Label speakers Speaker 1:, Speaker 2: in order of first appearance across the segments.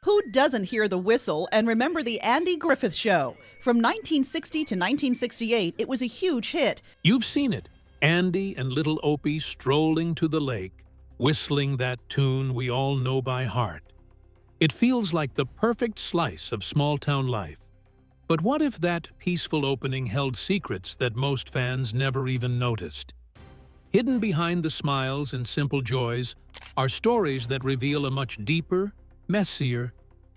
Speaker 1: Who doesn't hear the whistle and remember the Andy Griffith Show? From 1960 to 1968, it was a huge hit.
Speaker 2: You've seen it. Andy and little Opie strolling to the lake, whistling that tune we all know by heart. It feels like the perfect slice of small-town life. But what if that peaceful opening held secrets that most fans never even noticed? Hidden behind the smiles and simple joys are stories that reveal a much deeper, messier,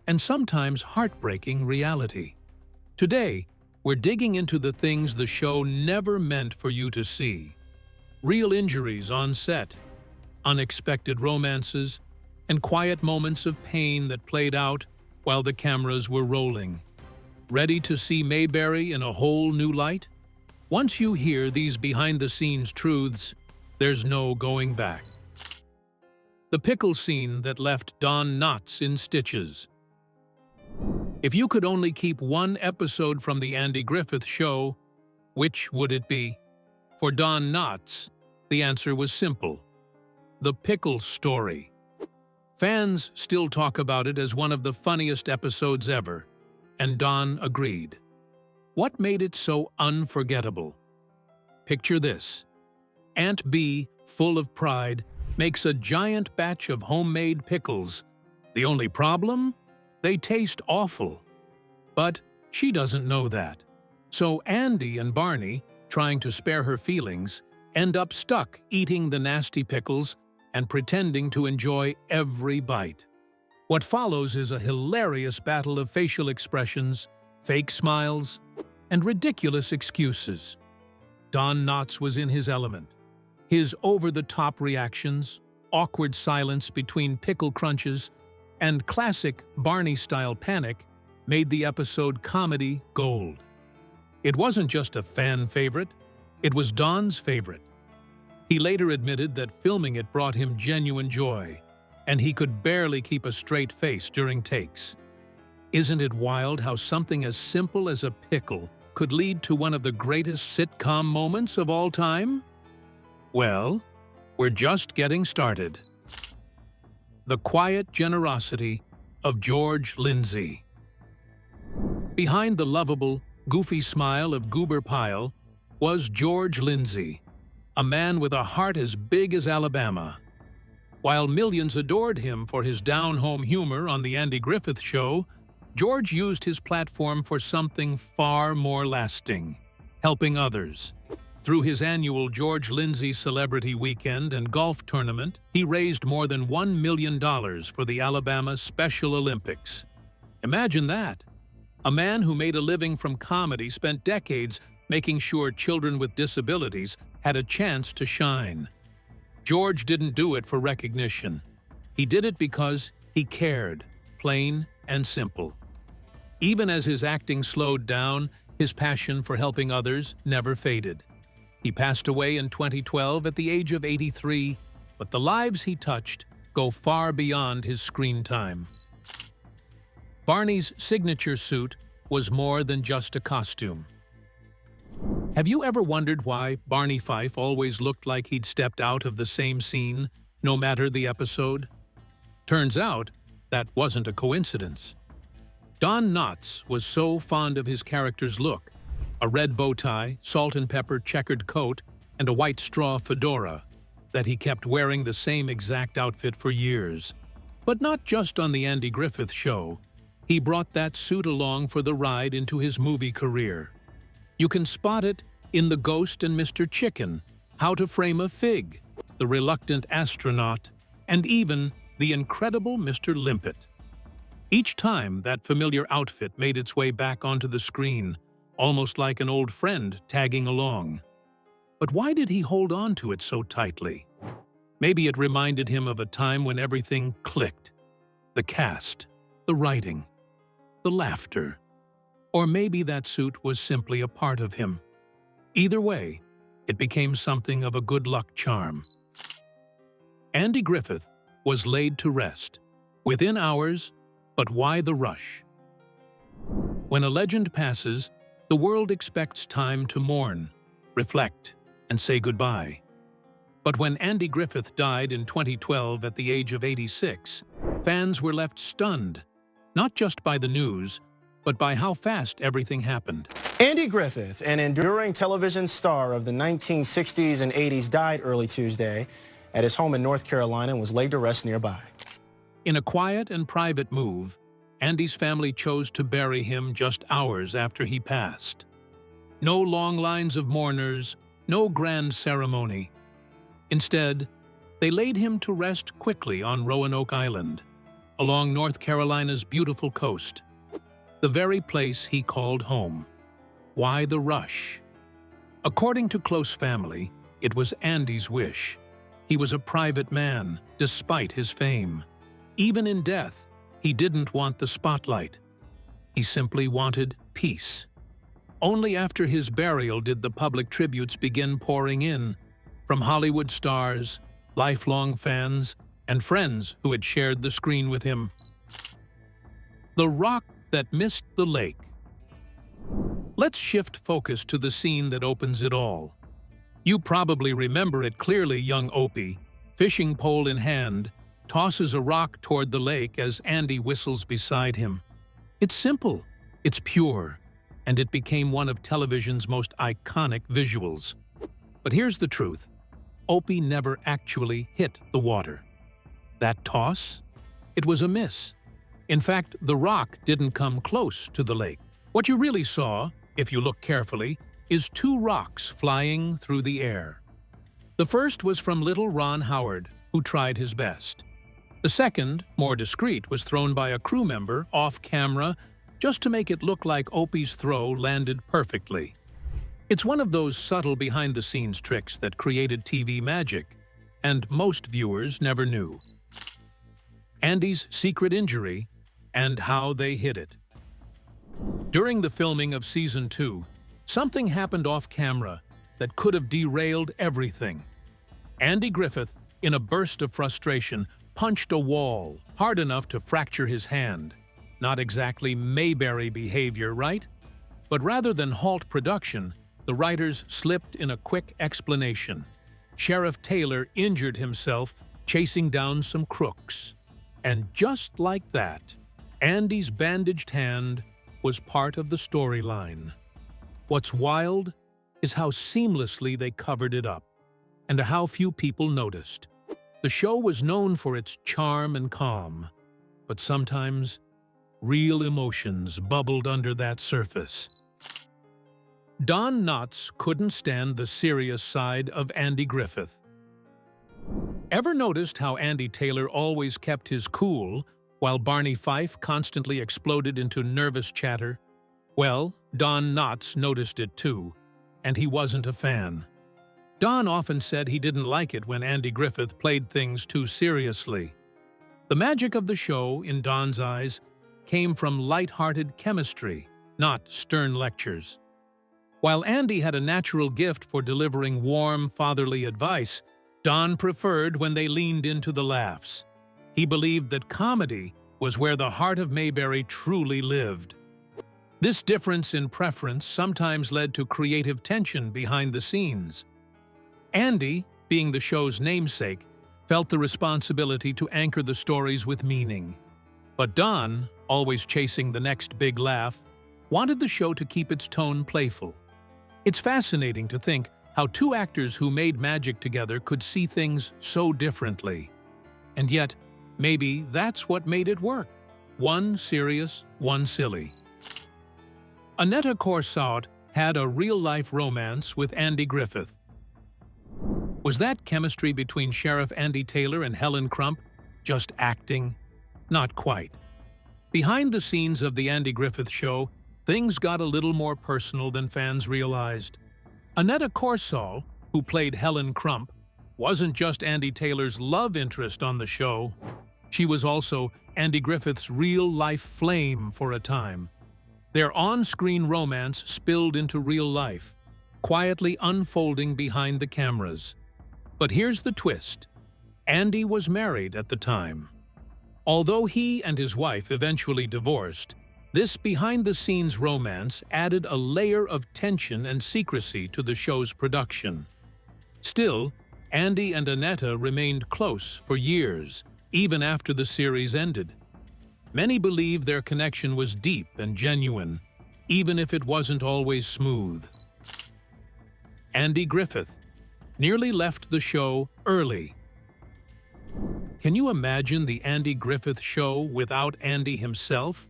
Speaker 2: and sometimes heartbreaking reality. Today, we're digging into the things the show never meant for you to see. Real injuries on set, unexpected romances, and quiet moments of pain that played out while the cameras were rolling. Ready to see Mayberry in a whole new light? Once you hear these behind-the-scenes truths, there's no going back. The pickle scene that left Don Knotts in stitches. If you could only keep one episode from the Andy Griffith Show, which would it be? For Don Knotts, the answer was simple: the pickle story. Fans still talk about it as one of the funniest episodes ever, and Don agreed. What made it so unforgettable? Picture this. Aunt Bee, full of pride, makes a giant batch of homemade pickles. The only problem? They taste awful. But she doesn't know that. So Andy and Barney, trying to spare her feelings, end up stuck eating the nasty pickles and pretending to enjoy every bite. What follows is a hilarious battle of facial expressions, fake smiles, and ridiculous excuses. Don Knotts was in his element. His over-the-top reactions, awkward silence between pickle crunches, and classic Barney-style panic made the episode comedy gold. It wasn't just a fan favorite, it was Don's favorite. He later admitted that filming it brought him genuine joy, and he could barely keep a straight face during takes. Isn't it wild how something as simple as a pickle could lead to one of the greatest sitcom moments of all time? Well, we're just getting started. The quiet generosity of George Lindsay. Behind the lovable, goofy smile of Goober Pyle was George Lindsay, a man with a heart as big as Alabama. While millions adored him for his down-home humor on The Andy Griffith Show, George used his platform for something far more lasting: helping others. Through his annual George Lindsay Celebrity Weekend and golf tournament, he raised more than $1 million for the Alabama Special Olympics. Imagine that! A man who made a living from comedy spent decades making sure children with disabilities had a chance to shine. George didn't do it for recognition. He did it because he cared, plain and simple. Even as his acting slowed down, his passion for helping others never faded. He passed away in 2012 at the age of 83, but the lives he touched go far beyond his screen time. Barney's signature suit was more than just a costume. Have you ever wondered why Barney Fife always looked like he'd stepped out of the same scene, no matter the episode? Turns out, that wasn't a coincidence. Don Knotts was so fond of his character's look, a red bow tie, salt and pepper checkered coat, and a white straw fedora, that he kept wearing the same exact outfit for years. But not just on the Andy Griffith Show. He brought that suit along for the ride into his movie career. You can spot it in The Ghost and Mr. Chicken, How to Frame a Fig, The Reluctant Astronaut, and even The Incredible Mr. Limpet. Each time, that familiar outfit made its way back onto the screen, almost like an old friend tagging along. But why did he hold on to it so tightly? Maybe it reminded him of a time when everything clicked. The cast, the writing, the laughter. Or maybe that suit was simply a part of him. Either way, it became something of a good luck charm. Andy Griffith was laid to rest, within hours, but why the rush? When a legend passes, the world expects time to mourn, reflect, and say goodbye. But when Andy Griffith died in 2012 at the age of 86, fans were left stunned. not just by the news, but by how fast everything happened.
Speaker 3: Andy Griffith, an enduring television star of the 1960s and 80s, died early Tuesday at his home in North Carolina and was laid to rest nearby.
Speaker 2: In a quiet and private move, Andy's family chose to bury him just hours after he passed. No long lines of mourners, no grand ceremony. Instead, they laid him to rest quickly on Roanoke Island, along North Carolina's beautiful coast, the very place he called home. Why the rush? According to close family, it was Andy's wish. He was a private man, despite his fame. Even in death, he didn't want the spotlight. He simply wanted peace. Only after his burial did the public tributes begin pouring in, from Hollywood stars, lifelong fans, and friends who had shared the screen with him. The rock that missed the lake. Let's shift focus to the scene that opens it all. You probably remember it clearly. Young Opie, fishing pole in hand, tosses a rock toward the lake as Andy whistles beside him. It's simple, it's pure, and it became one of television's most iconic visuals. But here's the truth. Opie never actually hit the water. That toss? It was a miss. In fact, the rock didn't come close to the lake. What you really saw, if you look carefully, is two rocks flying through the air. The first was from little Ron Howard, who tried his best. The second, more discreet, was thrown by a crew member off camera just to make it look like Opie's throw landed perfectly. It's one of those subtle behind-the-scenes tricks that created TV magic, and most viewers never knew. Andy's secret injury and how they hid it. During the filming of Season 2, something happened off-camera that could have derailed everything. Andy Griffith, in a burst of frustration, punched a wall hard enough to fracture his hand. Not exactly Mayberry behavior, right? But rather than halt production, the writers slipped in a quick explanation. Sheriff Taylor injured himself chasing down some crooks. And just like that, Andy's bandaged hand was part of the storyline. What's wild is how seamlessly they covered it up, and how few people noticed. The show was known for its charm and calm, but sometimes real emotions bubbled under that surface. Don Knotts couldn't stand the serious side of Andy Griffith. Ever noticed how Andy Taylor always kept his cool, while Barney Fife constantly exploded into nervous chatter? Well, Don Knotts noticed it too, and he wasn't a fan. Don often said he didn't like it when Andy Griffith played things too seriously. The magic of the show, in Don's eyes, came from light-hearted chemistry, not stern lectures. While Andy had a natural gift for delivering warm, fatherly advice, Don preferred when they leaned into the laughs. He believed that comedy was where the heart of Mayberry truly lived. This difference in preference sometimes led to creative tension behind the scenes. Andy, being the show's namesake, felt the responsibility to anchor the stories with meaning. But Don, always chasing the next big laugh, wanted the show to keep its tone playful. It's fascinating to think how two actors who made magic together could see things so differently. And yet, maybe that's what made it work. One serious, one silly. Annetta Corsaut had a real-life romance with Andy Griffith. Was that chemistry between Sheriff Andy Taylor and Helen Crump just acting? Not quite. Behind the scenes of the Andy Griffith Show, things got a little more personal than fans realized. Annetta Corsaut, who played Helen Crump, wasn't just Andy Taylor's love interest on the show. She was also Andy Griffith's real-life flame for a time. Their on-screen romance spilled into real life, quietly unfolding behind the cameras. But here's the twist. Andy was married at the time. Although he and his wife eventually divorced, this behind-the-scenes romance added a layer of tension and secrecy to the show's production. Still, Andy and Annetta remained close for years, even after the series ended. Many believe their connection was deep and genuine, even if it wasn't always smooth. Andy Griffith nearly left the show early. Can you imagine the Andy Griffith Show without Andy himself?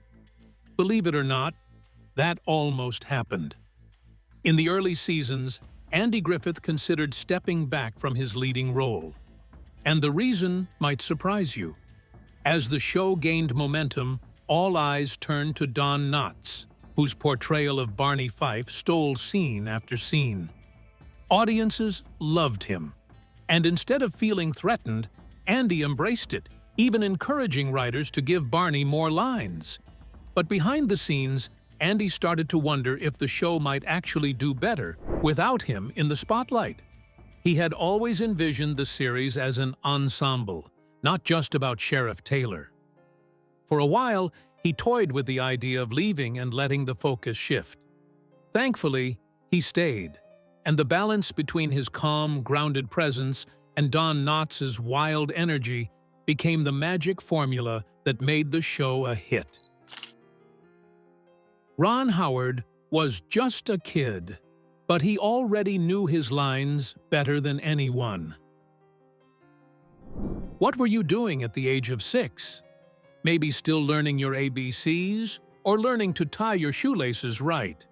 Speaker 2: Believe it or not, that almost happened. In the early seasons, Andy Griffith considered stepping back from his leading role. And the reason might surprise you. As the show gained momentum, all eyes turned to Don Knotts, whose portrayal of Barney Fife stole scene after scene. Audiences loved him, and instead of feeling threatened, Andy embraced it, even encouraging writers to give Barney more lines. But behind the scenes, Andy started to wonder if the show might actually do better without him in the spotlight. He had always envisioned the series as an ensemble, not just about Sheriff Taylor. For a while, he toyed with the idea of leaving and letting the focus shift. Thankfully, he stayed, and the balance between his calm, grounded presence and Don Knotts' wild energy became the magic formula that made the show a hit. Ron Howard was just a kid, but he already knew his lines better than anyone. What were you doing at the age of 6? Maybe still learning your ABCs or learning to tie your shoelaces right?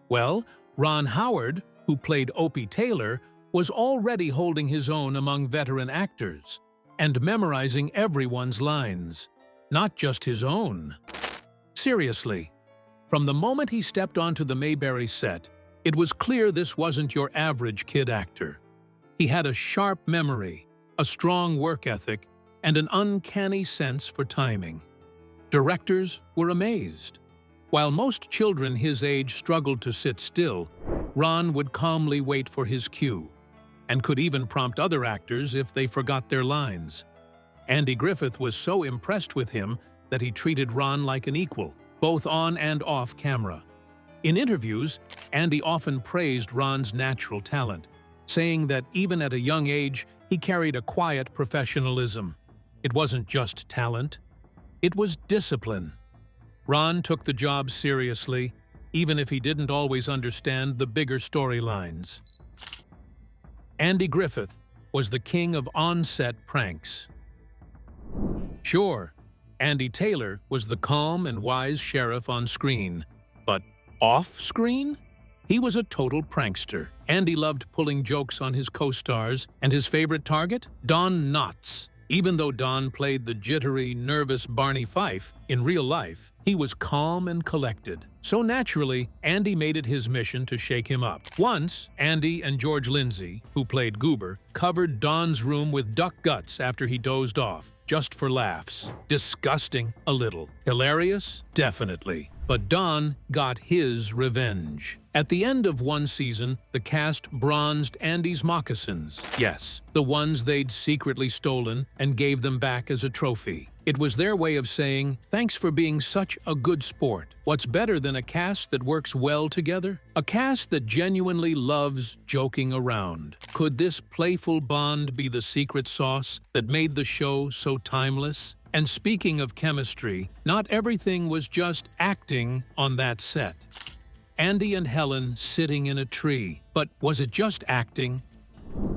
Speaker 2: Well, Ron Howard, who played Opie Taylor, was already holding his own among veteran actors and memorizing everyone's lines, not just his own. Seriously, from the moment he stepped onto the Mayberry set, it was clear this wasn't your average kid actor. He had a sharp memory, a strong work ethic, and an uncanny sense for timing. Directors were amazed. While most children his age struggled to sit still, Ron would calmly wait for his cue, and could even prompt other actors if they forgot their lines. Andy Griffith was so impressed with him that he treated Ron like an equal, both on and off camera. In interviews, Andy often praised Ron's natural talent, saying that even at a young age, he carried a quiet professionalism. It wasn't just talent, it was discipline. Ron took the job seriously, even if he didn't always understand the bigger storylines. Andy Griffith was the king of on-set pranks. Sure, Andy Taylor was the calm and wise sheriff on screen, but off-screen? He was a total prankster. Andy loved pulling jokes on his co-stars, and his favorite target? Don Knotts. Even though Don played the jittery, nervous Barney Fife, in real life, he was calm and collected. So naturally, Andy made it his mission to shake him up. Once, Andy and George Lindsay, who played Goober, covered Don's room with duck guts after he dozed off, just for laughs. Disgusting? A little. Hilarious? Definitely. But Don got his revenge. At the end of one season, the cast bronzed Andy's moccasins. Yes, the ones they'd secretly stolen, and gave them back as a trophy. It was their way of saying, "Thanks for being such a good sport." What's better than a cast that works well together? A cast that genuinely loves joking around. Could this playful bond be the secret sauce that made the show so timeless? And speaking of chemistry, not everything was just acting on that set. Andy and Helen sitting in a tree. But was it just acting?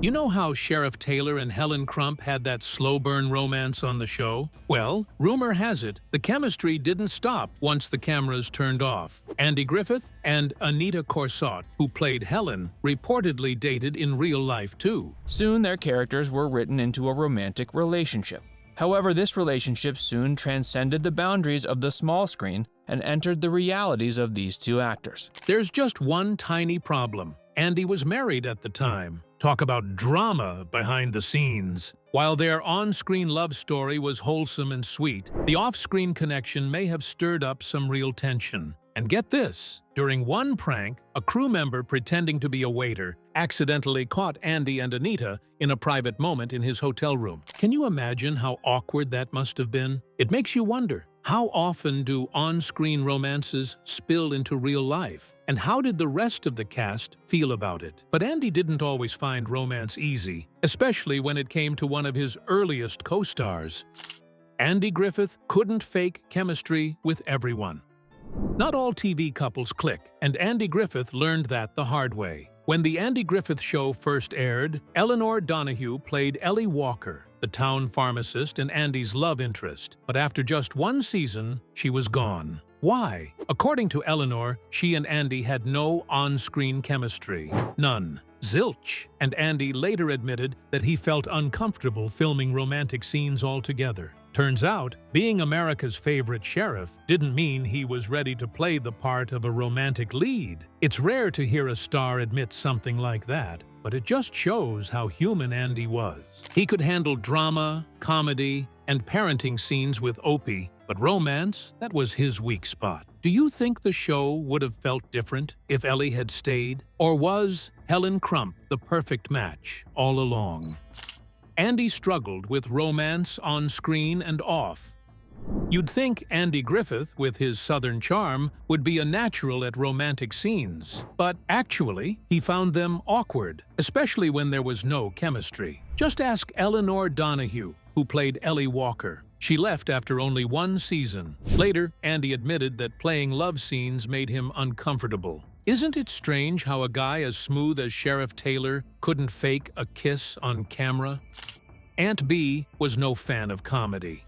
Speaker 2: You know how Sheriff Taylor and Helen Crump had that slow burn romance on the show? Well, rumor has it, the chemistry didn't stop once the cameras turned off. Andy Griffith and Anita Corsott, who played Helen, reportedly dated in real life too.
Speaker 4: Soon their characters were written into a romantic relationship. However, this relationship soon transcended the boundaries of the small screen and entered the realities of these two actors.
Speaker 2: There's just one tiny problem. Andy was married at the time. Talk about drama behind the scenes. While their on-screen love story was wholesome and sweet, the off-screen connection may have stirred up some real tension. And get this, during one prank, a crew member pretending to be a waiter accidentally caught Andy and Anita in a private moment in his hotel room. Can you imagine how awkward that must have been? It makes you wonder, how often do on-screen romances spill into real life? And how did the rest of the cast feel about it? But Andy didn't always find romance easy, especially when it came to one of his earliest co-stars. Andy Griffith couldn't fake chemistry with everyone. Not all TV couples click, and Andy Griffith learned that the hard way. When The Andy Griffith Show first aired, Eleanor Donahue played Ellie Walker, the town pharmacist and Andy's love interest. But after just one season, she was gone. Why? According to Eleanor, she and Andy had no on-screen chemistry. None. Zilch. And Andy later admitted that he felt uncomfortable filming romantic scenes altogether. Turns out, being America's favorite sheriff didn't mean he was ready to play the part of a romantic lead. It's rare to hear a star admit something like that, but it just shows how human Andy was. He could handle drama, comedy, and parenting scenes with Opie, but romance, that was his weak spot. Do you think the show would have felt different if Ellie had stayed? Or was Helen Crump the perfect match all along? Andy struggled with romance on screen and off. You'd think Andy Griffith, with his southern charm, would be a natural at romantic scenes. But actually, he found them awkward, especially when there was no chemistry. Just ask Eleanor Donahue, who played Ellie Walker. She left after only one season. Later, Andy admitted that playing love scenes made him uncomfortable. Isn't it strange how a guy as smooth as Sheriff Taylor couldn't fake a kiss on camera? Aunt Bee was no fan of comedy.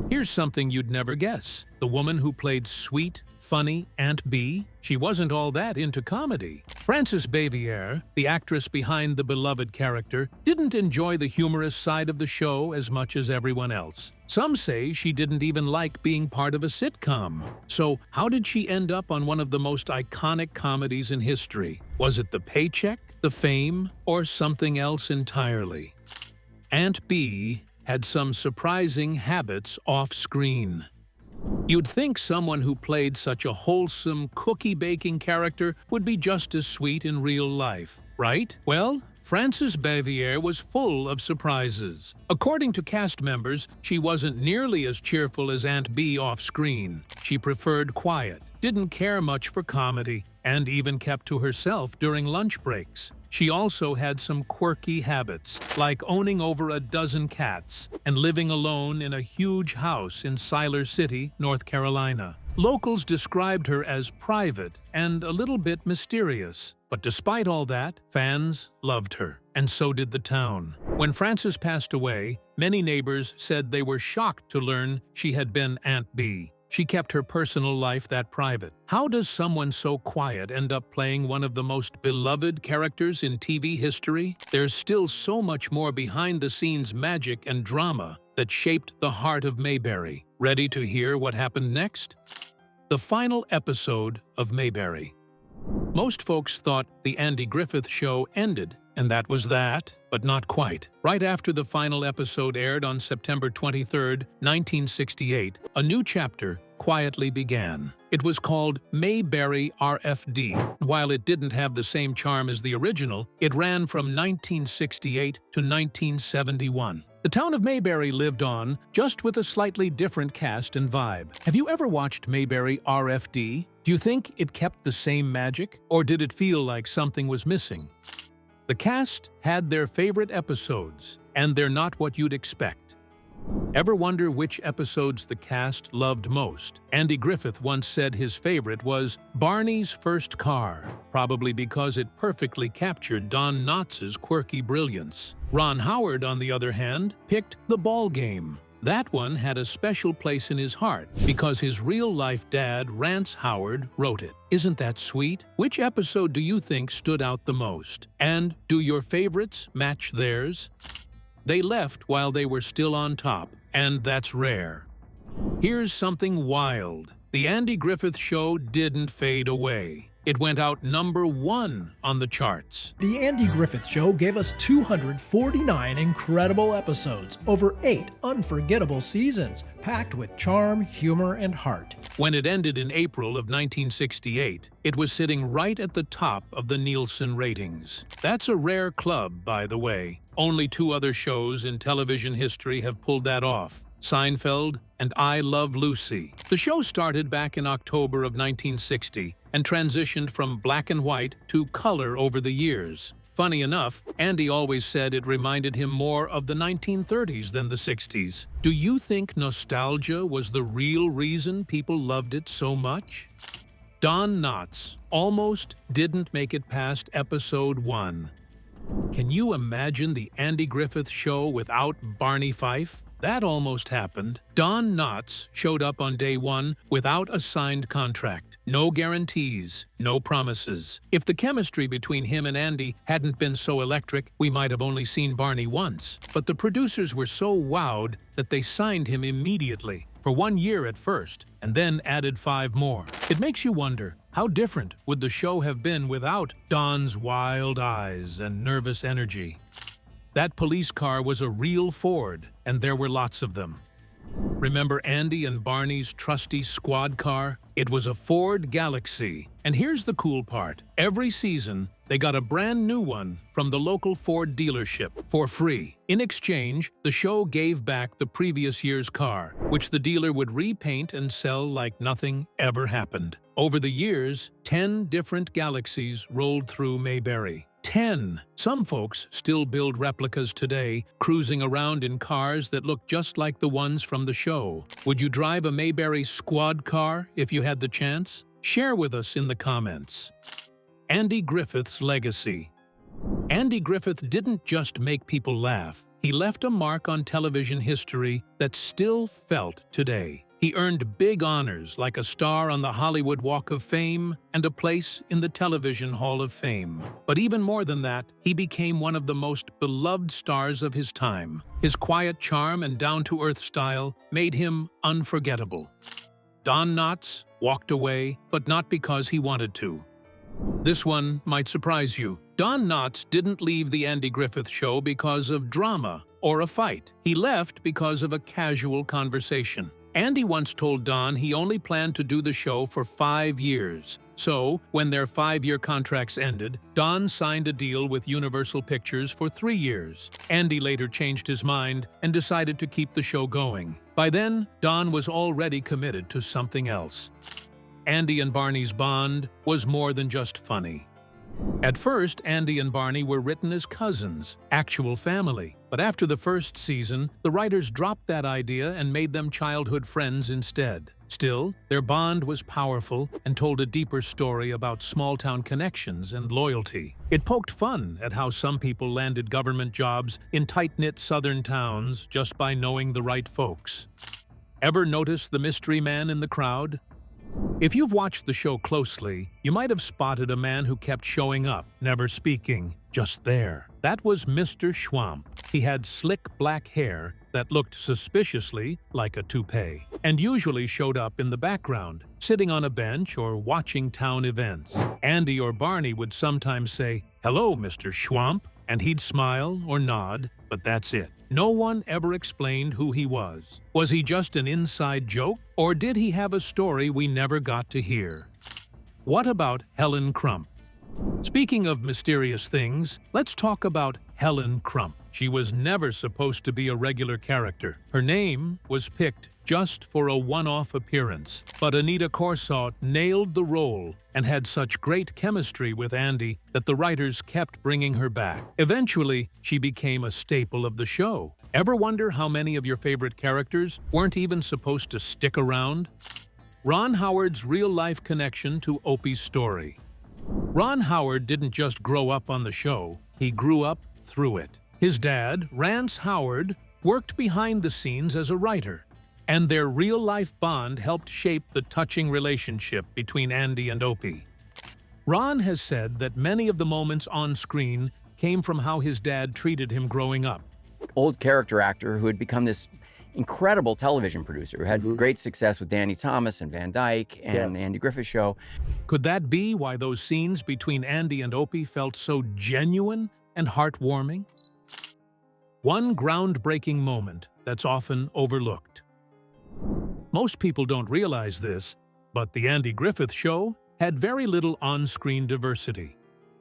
Speaker 2: Here's something you'd never guess. The woman who played sweet, funny Aunt Bee, she wasn't all that into comedy. Frances Bavière, the actress behind the beloved character, didn't enjoy the humorous side of the show as much as everyone else. Some say she didn't even like being part of a sitcom. So how did she end up on one of the most iconic comedies in history? Was it the paycheck, the fame, or something else entirely? Aunt Bee had some surprising habits off-screen. You'd think someone who played such a wholesome, cookie-baking character would be just as sweet in real life, right? Well, Frances Bavière was full of surprises. According to cast members, she wasn't nearly as cheerful as Aunt Bee off-screen. She preferred quiet, didn't care much for comedy, and even kept to herself during lunch breaks. She also had some quirky habits, like owning over a dozen cats and living alone in a huge house in Siler City, North Carolina. Locals described her as private and a little bit mysterious. But despite all that, fans loved her, and so did the town. When Frances passed away, many neighbors said they were shocked to learn she had been Aunt Bee. She kept her personal life that private. How does someone so quiet end up playing one of the most beloved characters in TV history? There's still so much more behind-the-scenes magic and drama that shaped the heart of Mayberry. Ready to hear what happened next? The final episode of Mayberry. Most folks thought The Andy Griffith Show ended, and that was that, but not quite. Right after the final episode aired on September 23, 1968, a new chapter quietly began. It was called Mayberry RFD. While it didn't have the same charm as the original, it ran from 1968 to 1971. The town of Mayberry lived on, just with a slightly different cast and vibe. Have you ever watched Mayberry RFD? Do you think it kept the same magic, or did it feel like something was missing? The cast had their favorite episodes, and they're not what you'd expect. Ever wonder which episodes the cast loved most? Andy Griffith once said his favorite was Barney's First Car, probably because it perfectly captured Don Knotts' quirky brilliance. Ron Howard, on the other hand, picked The Ball Game. That one had a special place in his heart because his real-life dad, Rance Howard, wrote it. Isn't that sweet? Which episode do you think stood out the most? And do your favorites match theirs? They left while they were still on top, and that's rare. Here's something wild. The Andy Griffith Show didn't fade away. It went out #1 on the charts.
Speaker 5: The Andy Griffith Show gave us 249 incredible episodes, over 8 unforgettable seasons, packed with charm, humor, and heart.
Speaker 2: When it ended in April of 1968, it was sitting right at the top of the Nielsen ratings. That's a rare club, by the way. Only 2 other shows in television history have pulled that off: Seinfeld and I Love Lucy. The show started back in October of 1960 and transitioned from black and white to color over the years. Funny enough, Andy always said it reminded him more of the 1930s than the 60s. Do you think nostalgia was the real reason people loved it so much? Don Knotts almost didn't make it past episode 1. Can you imagine the Andy Griffith Show without Barney Fife? That almost happened. Don Knotts showed up on day 1 without a signed contract. No guarantees, no promises. If the chemistry between him and Andy hadn't been so electric, we might have only seen Barney once. But the producers were so wowed that they signed him immediately, for 1 year at first, and then added 5 more. It makes you wonder, how different would the show have been without Don's wild eyes and nervous energy? That police car was a real Ford, and there were lots of them. Remember Andy and Barney's trusty squad car? It was a Ford Galaxy. And here's the cool part. Every season, they got a brand new one from the local Ford dealership for free. In exchange, the show gave back the previous year's car, which the dealer would repaint and sell like nothing ever happened. Over the years, 10 different Galaxies rolled through Mayberry. 10! Some folks still build replicas today, cruising around in cars that look just like the ones from the show. Would you drive a Mayberry squad car if you had the chance? Share with us in the comments. Andy Griffith's legacy. Andy Griffith didn't just make people laugh. He left a mark on television history that's still felt today. He earned big honors like a star on the Hollywood Walk of Fame and a place in the Television Hall of Fame. But even more than that, he became one of the most beloved stars of his time. His quiet charm and down-to-earth style made him unforgettable. Don Knotts walked away, but not because he wanted to. This one might surprise you. Don Knotts didn't leave the Andy Griffith Show because of drama or a fight. He left because of a casual conversation. Andy once told Don he only planned to do the show for 5 years. So, when their 5-year contracts ended, Don signed a deal with Universal Pictures for 3 years. Andy later changed his mind and decided to keep the show going. By then, Don was already committed to something else. Andy and Barney's bond was more than just funny. At first, Andy and Barney were written as cousins, actual family. But after the first season, the writers dropped that idea and made them childhood friends instead. Still, their bond was powerful and told a deeper story about small-town connections and loyalty. It poked fun at how some people landed government jobs in tight-knit southern towns just by knowing the right folks. Ever notice the mystery man in the crowd? If you've watched the show closely, you might have spotted a man who kept showing up, never speaking, just there. That was Mr. Schwamp. He had slick black hair that looked suspiciously like a toupee, and usually showed up in the background, sitting on a bench or watching town events. Andy or Barney would sometimes say, "Hello, Mr. Schwamp," and he'd smile or nod, but that's it. No one ever explained who he was. Was he just an inside joke, or did he have a story we never got to hear? What about Helen Crump? Speaking of mysterious things, let's talk about Helen Crump. She was never supposed to be a regular character. Her name was picked just for a one-off appearance. But Anita Corsaut nailed the role and had such great chemistry with Andy that the writers kept bringing her back. Eventually, she became a staple of the show. Ever wonder how many of your favorite characters weren't even supposed to stick around? Ron Howard's real-life connection to Opie's story. Ron Howard didn't just grow up on the show, he grew up through it. His dad, Rance Howard, worked behind the scenes as a writer, and their real-life bond helped shape the touching relationship between Andy and Opie. Ron has said that many of the moments on screen came from how his dad treated him growing up.
Speaker 6: Old character actor who had become this incredible television producer who had great success with Danny Thomas and Van Dyke and the Andy Griffith Show.
Speaker 2: Could that be why those scenes between Andy and Opie felt so genuine and heartwarming? One groundbreaking moment that's often overlooked. Most people don't realize this, but the Andy Griffith Show had very little on-screen diversity.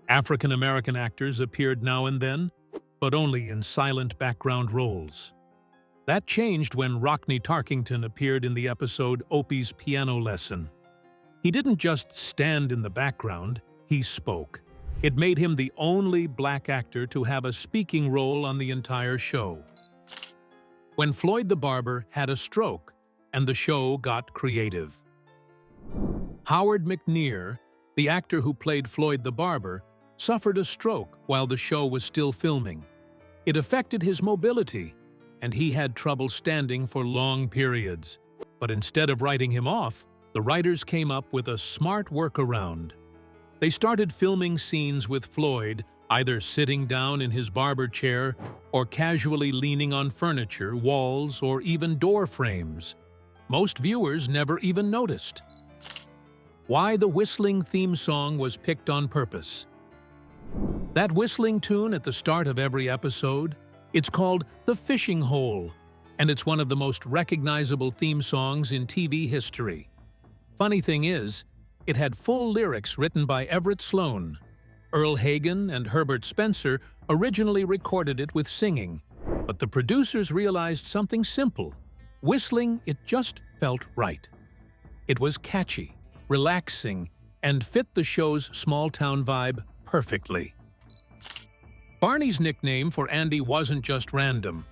Speaker 2: African-American actors appeared now and then, but only in silent background roles. That changed when Rockne Tarkington appeared in the episode Opie's Piano Lesson. He didn't just stand in the background, he spoke. It made him the only black actor to have a speaking role on the entire show. When Floyd the Barber had a stroke, and the show got creative. Howard McNear, the actor who played Floyd the Barber, suffered a stroke while the show was still filming. It affected his mobility, and he had trouble standing for long periods. But instead of writing him off, the writers came up with a smart workaround. They started filming scenes with Floyd either sitting down in his barber chair or casually leaning on furniture, walls, or even door frames. Most viewers never even noticed. Why the whistling theme song was picked on purpose. That whistling tune at the start of every episode, it's called The Fishing Hole, and it's one of the most recognizable theme songs in TV history. Funny thing is, it had full lyrics written by Everett Sloane. Earl Hagen and Herbert Spencer originally recorded it with singing, but the producers realized something simple. Whistling, it just felt right. It was catchy, relaxing, and fit the show's small-town vibe perfectly. Barney's nickname for Andy wasn't just random.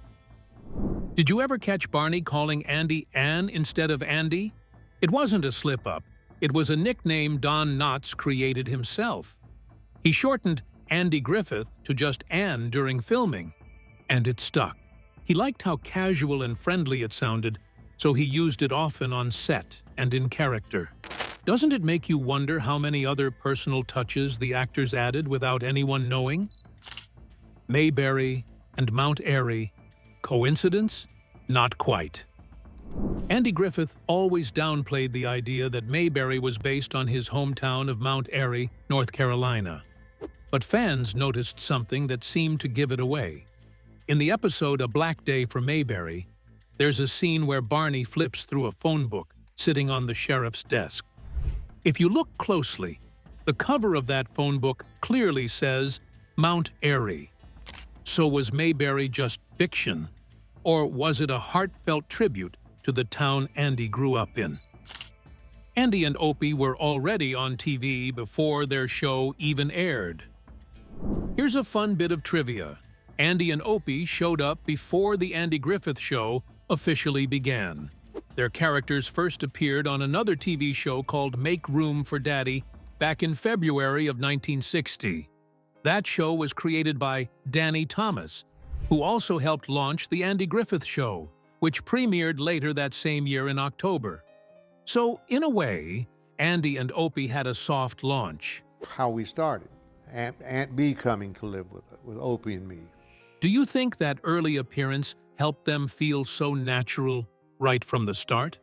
Speaker 2: Did you ever catch Barney calling Andy Ann instead of Andy? It wasn't a slip-up. It was a nickname Don Knotts created himself. He shortened Andy Griffith to just Ann during filming, and it stuck. He liked how casual and friendly it sounded, so he used it often on set and in character. Doesn't it make you wonder how many other personal touches the actors added without anyone knowing? Mayberry and Mount Airy. Coincidence? Not quite. Andy Griffith always downplayed the idea that Mayberry was based on his hometown of Mount Airy, North Carolina. But fans noticed something that seemed to give it away. In the episode A Black Day for Mayberry, there's a scene where Barney flips through a phone book sitting on the sheriff's desk. If you look closely, the cover of that phone book clearly says Mount Airy. So was Mayberry just fiction, or was it a heartfelt tribute to the town Andy grew up in? Andy and Opie were already on TV before their show even aired. Here's a fun bit of trivia. Andy and Opie showed up before the Andy Griffith Show officially began. Their characters first appeared on another TV show called Make Room for Daddy back in February of 1960. That show was created by Danny Thomas, who also helped launch the Andy Griffith Show, which premiered later that same year in October. So, in a way, Andy and Opie had a soft launch.
Speaker 7: How we started. Aunt B coming to live with Opie and me.
Speaker 2: Do you think that early appearance helped them feel so natural right from the start?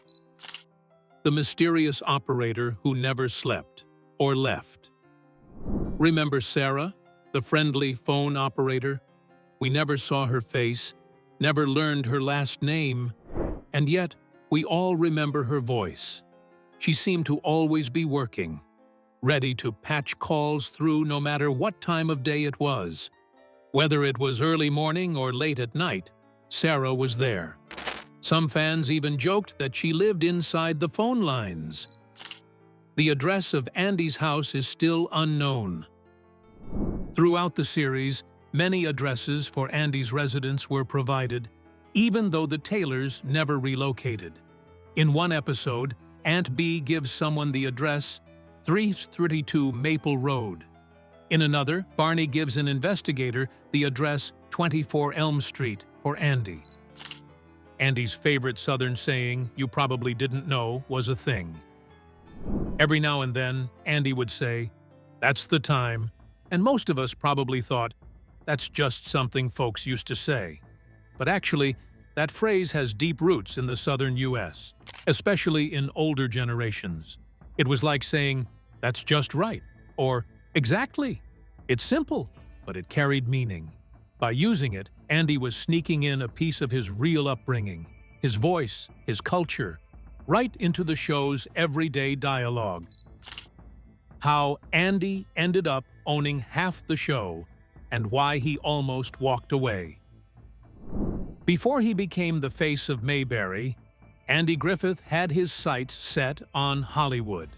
Speaker 2: The mysterious operator who never slept or left. Remember Sarah, the friendly phone operator? We never saw her face, never learned her last name, and yet we all remember her voice. She seemed to always be working, ready to patch calls through no matter what time of day it was. Whether it was early morning or late at night, Sarah was there. Some fans even joked that she lived inside the phone lines. The address of Andy's house is still unknown. Throughout the series, many addresses for Andy's residence were provided, even though the Taylors never relocated. In one episode, Aunt B gives someone the address 332 Maple Road. In another, Barney gives an investigator the address 24 Elm Street for Andy. Andy's favorite Southern saying, "You probably didn't know," was a thing. Every now and then, Andy would say, "That's the time," and most of us probably thought, that's just something folks used to say. But actually, that phrase has deep roots in the Southern U.S., especially in older generations. It was like saying, "That's just right," or "Exactly." It's simple, but it carried meaning. By using it, Andy was sneaking in a piece of his real upbringing, his voice, his culture, right into the show's everyday dialogue. How Andy ended up owning half the show, and why he almost walked away. Before he became the face of Mayberry, Andy Griffith had his sights set on Hollywood.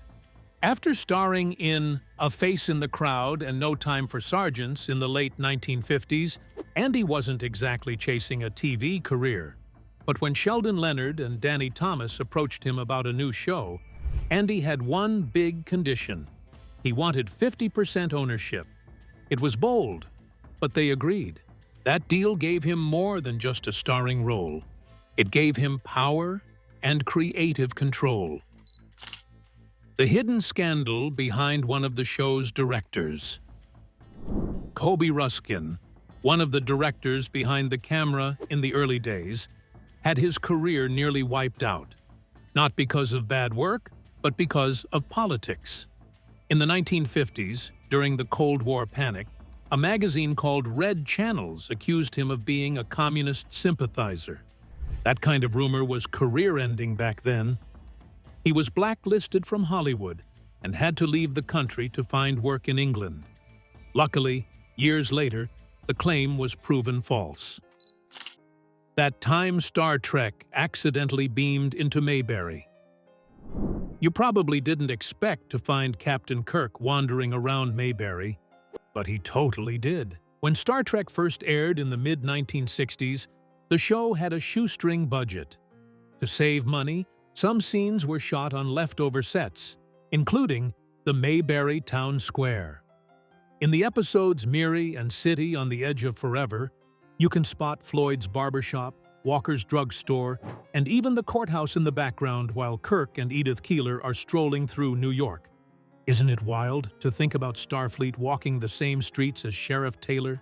Speaker 2: After starring in A Face in the Crowd and No Time for Sergeants in the late 1950s, Andy wasn't exactly chasing a TV career. But when Sheldon Leonard and Danny Thomas approached him about a new show, Andy had one big condition. He wanted 50% ownership. It was bold, but they agreed. That deal gave him more than just a starring role. It gave him power and creative control. The hidden scandal behind one of the show's directors. Kobe Ruskin, one of the directors behind the camera in the early days, had his career nearly wiped out. Not because of bad work, but because of politics. In the 1950s, during the Cold War panic, a magazine called Red Channels accused him of being a communist sympathizer. That kind of rumor was career-ending back then. He was blacklisted from Hollywood and had to leave the country to find work in England. Luckily, years later, the claim was proven false. That time Star Trek accidentally beamed into Mayberry. You probably didn't expect to find Captain Kirk wandering around Mayberry, but he totally did. When Star Trek first aired in the mid-1960s, the show had a shoestring budget. To save money, some scenes were shot on leftover sets, including the Mayberry Town Square. In the episodes Miri and City on the Edge of Forever, you can spot Floyd's barbershop, Walker's drugstore, and even the courthouse in the background while Kirk and Edith Keeler are strolling through New York. Isn't it wild to think about Starfleet walking the same streets as Sheriff Taylor?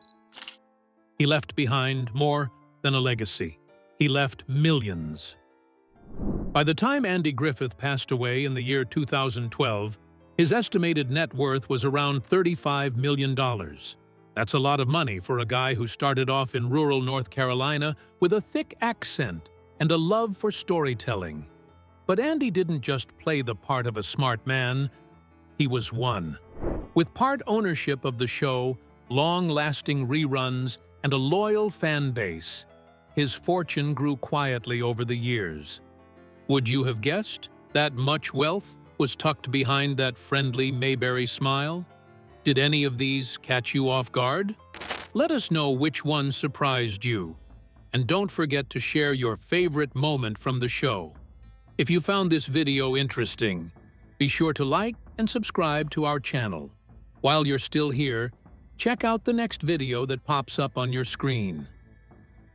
Speaker 2: He left behind more than a legacy. He left millions. By the time Andy Griffith passed away in the year 2012, his estimated net worth was around $35 million. That's a lot of money for a guy who started off in rural North Carolina with a thick accent and a love for storytelling. But Andy didn't just play the part of a smart man, he was one. With part ownership of the show, long-lasting reruns, and a loyal fan base, his fortune grew quietly over the years. Would you have guessed that much wealth was tucked behind that friendly Mayberry smile? Did any of these catch you off guard? Let us know which one surprised you. And don't forget to share your favorite moment from the show. If you found this video interesting, be sure to like and subscribe to our channel. While you're still here, check out the next video that pops up on your screen.